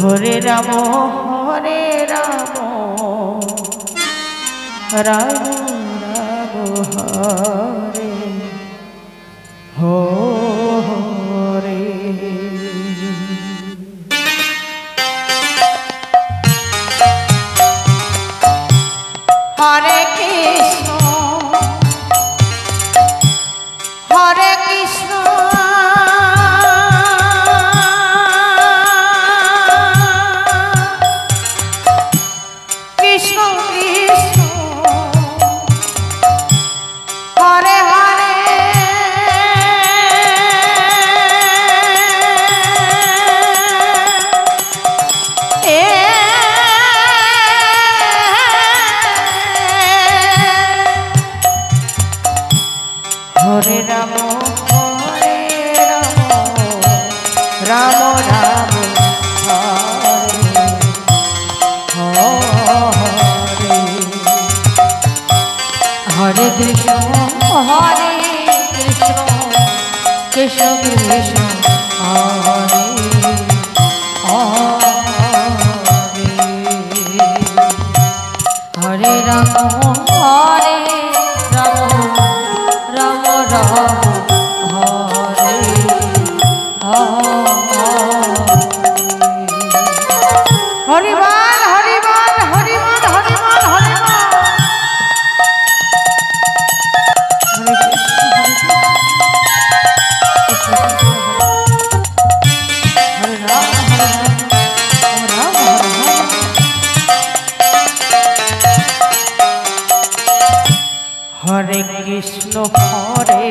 হরে রাম হরে রাম রাম রাম হরে হরে। হরে কৃষ্ণ হরে কৃষ্ণ কৃষ্ণ কৃষ্ণ হরে হরে হরে রাম হরে রাম রাম রাম হরে হরে কৃষ্ণ হরে কৃষ্ণ কৃষ্ণ কৃষ্ণ হরে হরে হরে রাম হরে রাম রাম রাম হরে হরে বল হরে বল হরে বল হরে বল হরে বল। হরে কৃষ্ণ হরে রাম হরে রাম রাম হরে হরে। হরে কৃষ্ণ হরে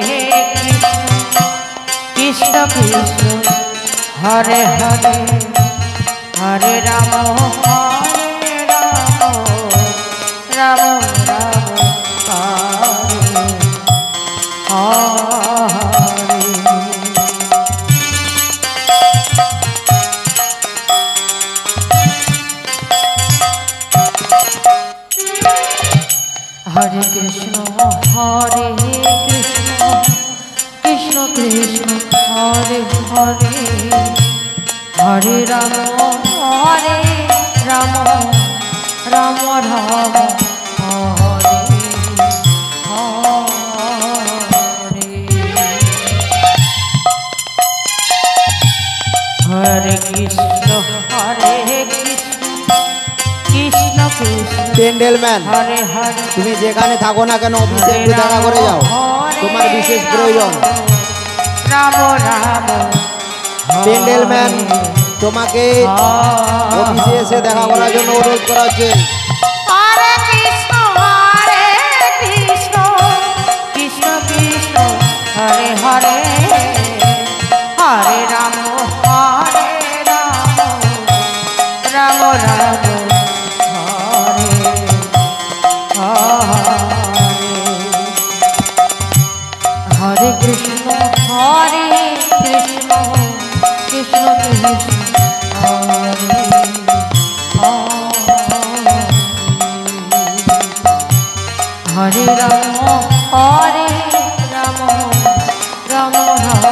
কৃষ্ণ কৃষ্ণ হরে হরে হরে রাম হরে রাম রাম রাম হরে হরে কৃষ্ণ হরে কৃষ্ণ কৃষ্ণ কৃষ্ণ হরে হরে হরে রাম হরে রাম রাম রাম হরে হরে হরে কৃষ্ণ হরে Krishna Krishna Krishna. Gentleman, Hare Hare তুমি যেখানে থাকো না কেন অফিসে একটু দেখা করে যাও, তোমার বিশেষ প্রয়োজন। রাম রাম জেন্টলম্যান, তোমাকে অফিসে এসে দেখা করার জন্য অনুরোধ করা হচ্ছে। হরে কৃষ্ণ হরে কৃষ্ণ কৃষ্ণ কৃষ্ণ হরে হরে হরে রাম হরে রাম রাম রাম হরে হরে হরে কৃষ্ণ হরে কৃষ্ণ কৃষ্ণ কৃষ্ণ হরে হরে রাম হরে রাম রাম রাম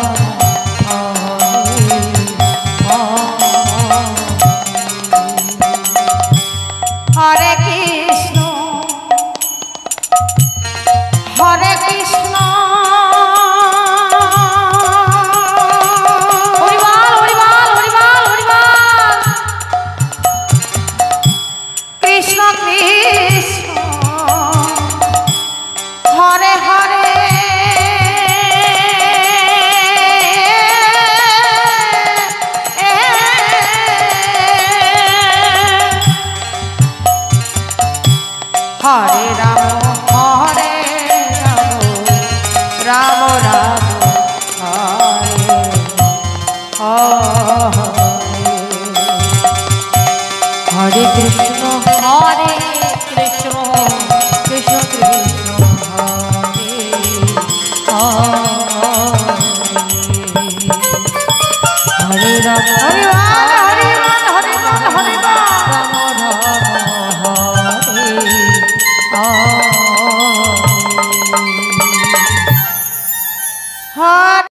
হরে হরে কৃষ্ণ হরে কৃষ্ণ কৃষ্ণ কৃষ্ণ হরে হরে হরে রাম হরে রাম রাম রাম হরে হরে হরে কৃষ্ণ হরে কৃষ্ণ কৃষ্ণ কৃষ্ণ হরে হরে হরে রাম হরে